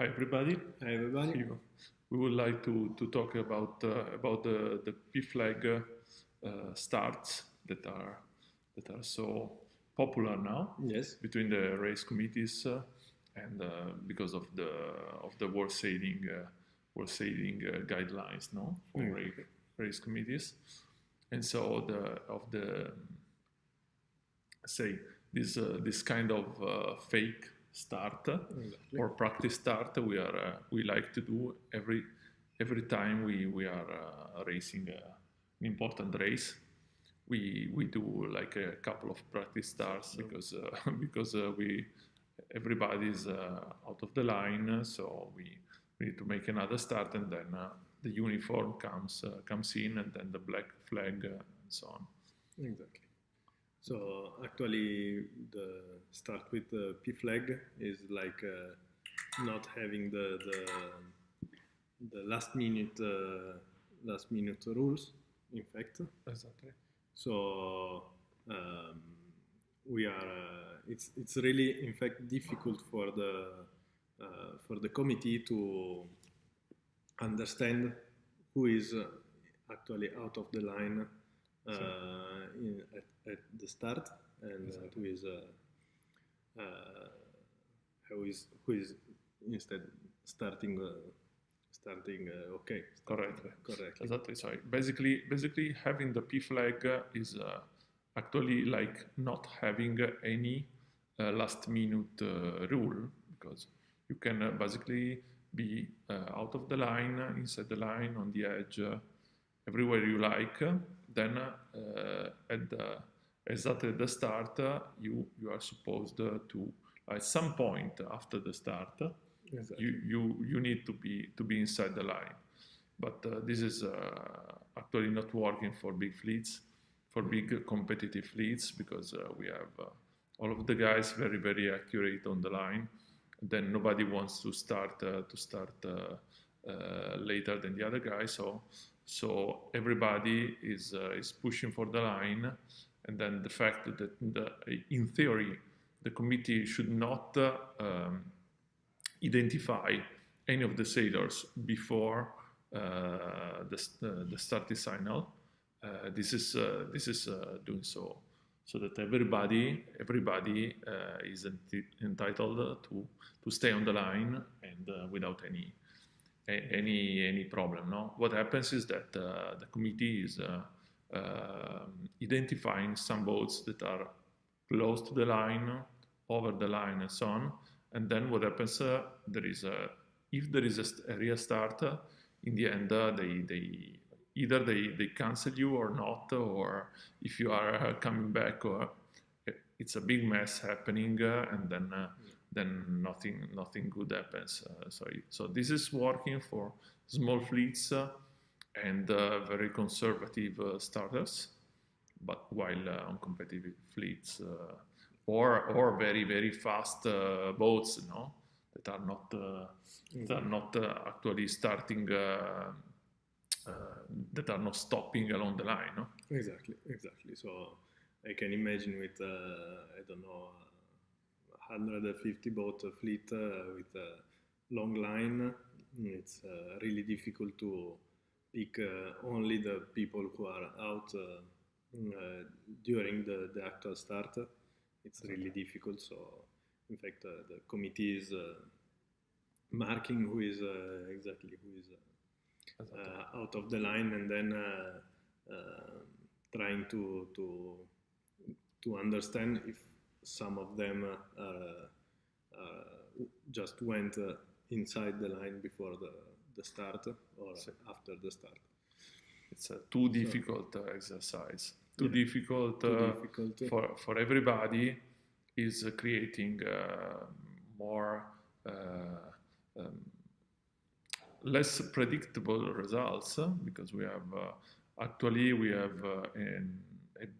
Hi everybody. Hi everybody. We would like to talk about the P flag starts that are so popular now Yes. between the race committees and because of the world sailing guidelines, no, for Exactly. race committees, and so the say this kind of fake start Exactly. or practice start we like to do every time we are racing an important race. We do like a couple of practice starts because we everybody's out of the line, so we need to make another start, and then the uniform comes in, and then the black flag and so on. Exactly. So actually, the start with the P flag is like not having the last minute rules. In fact, Exactly. so um, we are. It's really in fact difficult for the committee to understand who is actually out of the line at the start and uh, who is instead starting okay correctly. Exactly. So basically, having the P flag is actually like not having any last minute rule, because you can basically be out of the line, inside the line, on the edge, everywhere you like. Then at the exactly at the start, you are supposed to, at some point after the start, Exactly. you need to be inside the line. But this is actually not working for big fleets, for big competitive fleets, because we have all of the guys very accurate on the line. Then nobody wants to start later than the other guy, so everybody is pushing for the line, and then the fact that in theory the committee should not identify any of the sailors before the starting signal. This is doing so that everybody is entitled to stay on the line and without any problem. No, what happens is that the committee is identifying some boats that are close to the line, over the line, and so on. And then what happens? There is a If there is a real start, in the end they either they cancel you or not, or if you are coming back, or it's a big mess happening, and then nothing good happens. So this is working for small fleets and very conservative starters, but while on competitive fleets or very fast boats, no, that are not actually starting, uh, that are not stopping along the line, no? Exactly. So I can imagine with I don't know 150 boat fleet with a long line. It's really difficult to pick only the people who are out during the actual start. It's really difficult. So in fact, the committee is marking who is exactly who is out of the line, and then trying to understand if some of them just went inside the line before the start or after the start. It's a too difficult exercise. Too Yeah, difficult, too difficult. for everybody. Is creating more um, less predictable results, because we have a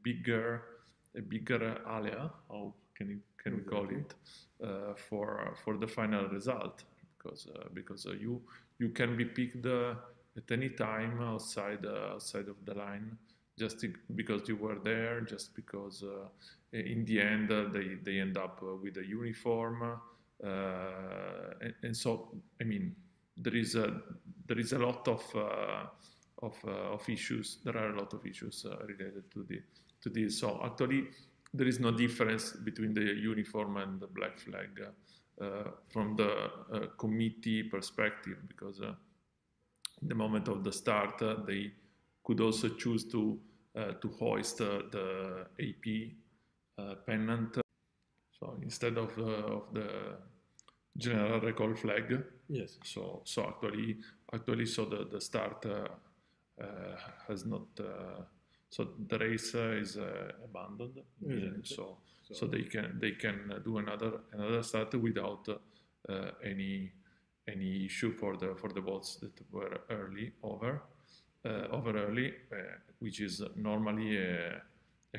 bigger area. How can we call it, for the final result, because you can be picked at any time outside of the line, just because you were there, just because in the end they end up with a uniform, And so, I mean, there is a lot of issues. There are a lot of issues related to this. So actually, there is no difference between the uniform and the black flag from the committee perspective, because in the moment of the start, they could also choose to hoist the AP pennant. So instead of the general recall flag. Yes. So actually, so the start has not. So the race is abandoned. Exactly. So they can do another start without any issue for the boats that were over early, which is normally a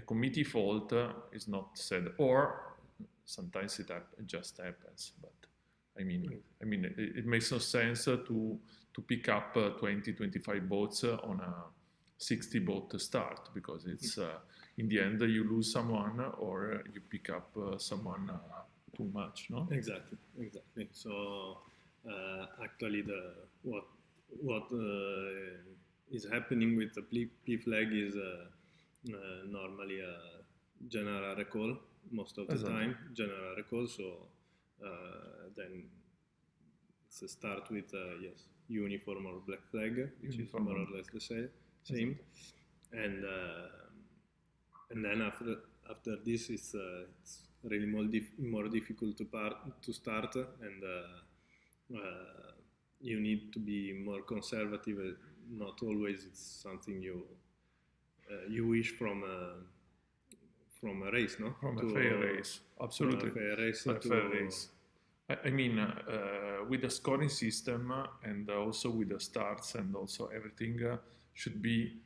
committee fault. Is not said, or sometimes it just happens. But I mean, it makes no sense to pick up 20-25 boats on a 60 boat start, because it's in the end you lose someone or you pick up someone too much, no? Exactly. So actually, what is happening with the P flag is normally a general recall most of the time. General recall. So then it's a start with yes, uniform or black flag, which is more or less the same. And then after this, it's really more difficult to start, and you need to be more conservative. Not always it's something you wish from a race, no? From a fair race, absolutely. From a fair race. Fair race. I mean, with the scoring system and also with the starts and also everything should be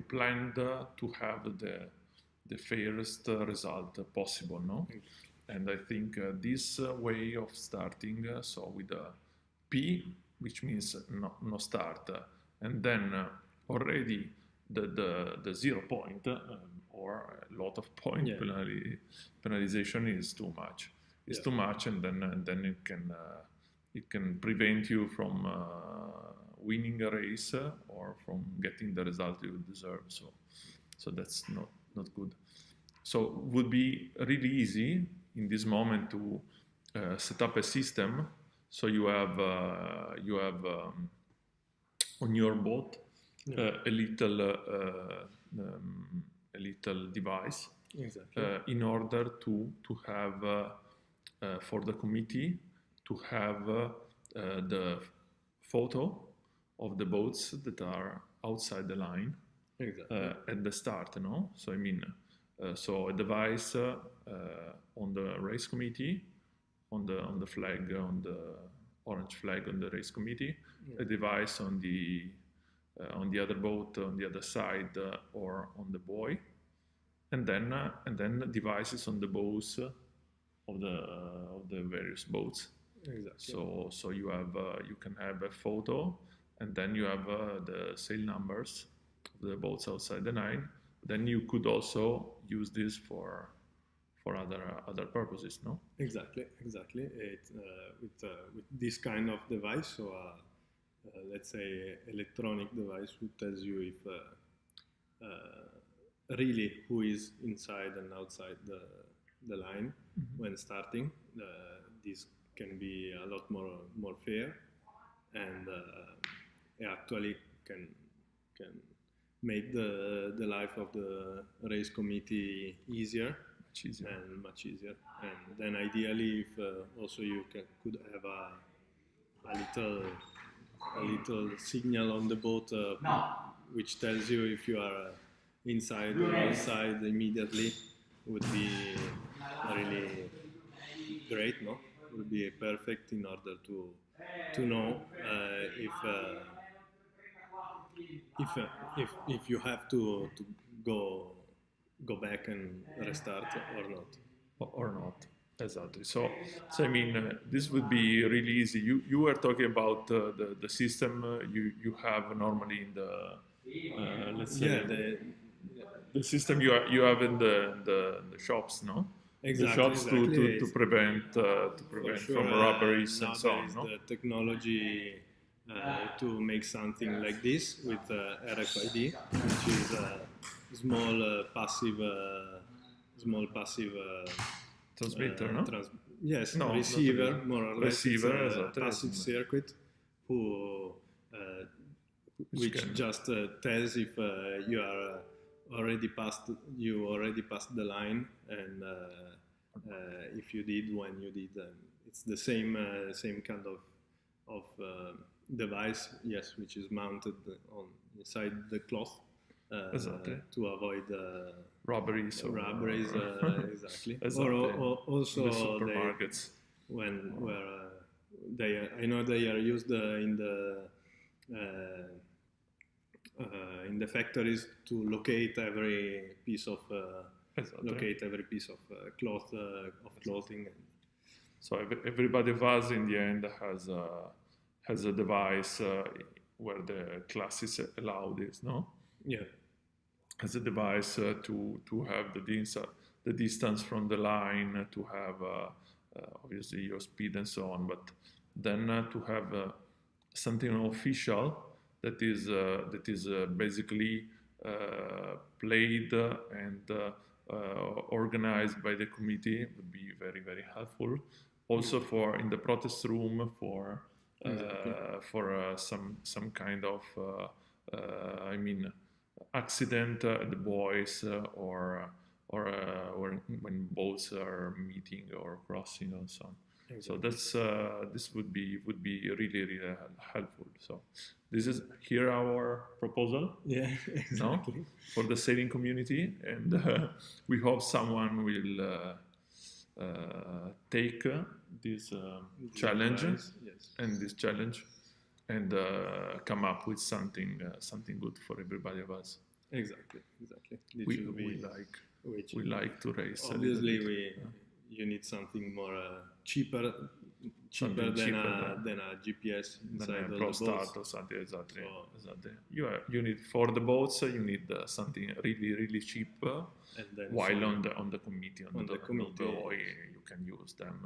planned to have the fairest result possible, no? And I think this way of starting, so with a P, which means no start, and then already the 0 point or a lot of point penalization is too much. It's too much, and then it can prevent you from winning a race or from getting the result you deserve. So that's not good. So would be really easy in this moment to set up a system. So you have on your boat a little device in order to have for the committee to have the photo of the boats that are outside the line at the start, no? So I mean, so a device on the race committee, on the flag, on the orange flag on the race committee, a device on the other boat on the other side or on the buoy, and then devices on the bows of the various boats. Exactly. So you have you can have a photo, and then you have the sail numbers of the boats outside the line. Then you could also use this for other purposes, no? Exactly. It, with this kind of device, so let's say electronic device, who tells you if really who is inside and outside the line when starting. This can be a lot more fair, and actually can make the life of the race committee much easier. And then ideally, if also you could have a little signal on the boat which tells you if you are inside or outside immediately, would be really great, no? Would be perfect in order to know if you have to go back and restart or not. Or not. Exactly. So I mean, this would be really easy. You were talking about the system you have normally in the let's say the system you have in the shops, no? the shops to prevent sure, from robberies now and so there on. is No? the technology to make something like this with RFID, which is a small passive Transmitter, no? yes, No, not receiver, really. more or less. Receiver, It's a esatto, passive circuit who which can- just tells if you are already passed the line, and if you did, when you did. It's the same kind of device, yes, which is mounted on inside the cloth Exactly. to avoid robberies. Exactly. Exactly. Or also in the supermarkets. I know they are used in the factories to locate every piece of clothing. So everybody of us in the end has a device where the class is allowed is, no? Yeah. Has a device to have the distance from the line, to have obviously your speed and so on, but then to have something official that is basically played and organized by the committee would be very, very helpful. Also for in the protest room for some kind of accident at the buoys or when boats are meeting or crossing and so on. Exactly. So that's this would be really, really helpful. So this is here our proposal. Yeah, exactly. No? For the sailing community, and we hope someone will take this challenge and this challenge and come up with something good for everybody of us. Exactly. We like to race. Obviously, you need something more cheaper than a GPS inside all the boats. Or something, exactly. You need for the boats. You need something really, really cheap. And then while on the committee, on the buoy, you can use them.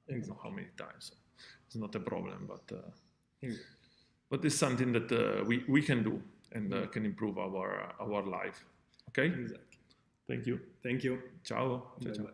I don't know how many times. It's not a problem, but it's something that we can do and can improve our life. Okay. Exactly. Thank you. Thank you. Ciao. Ciao. Bye.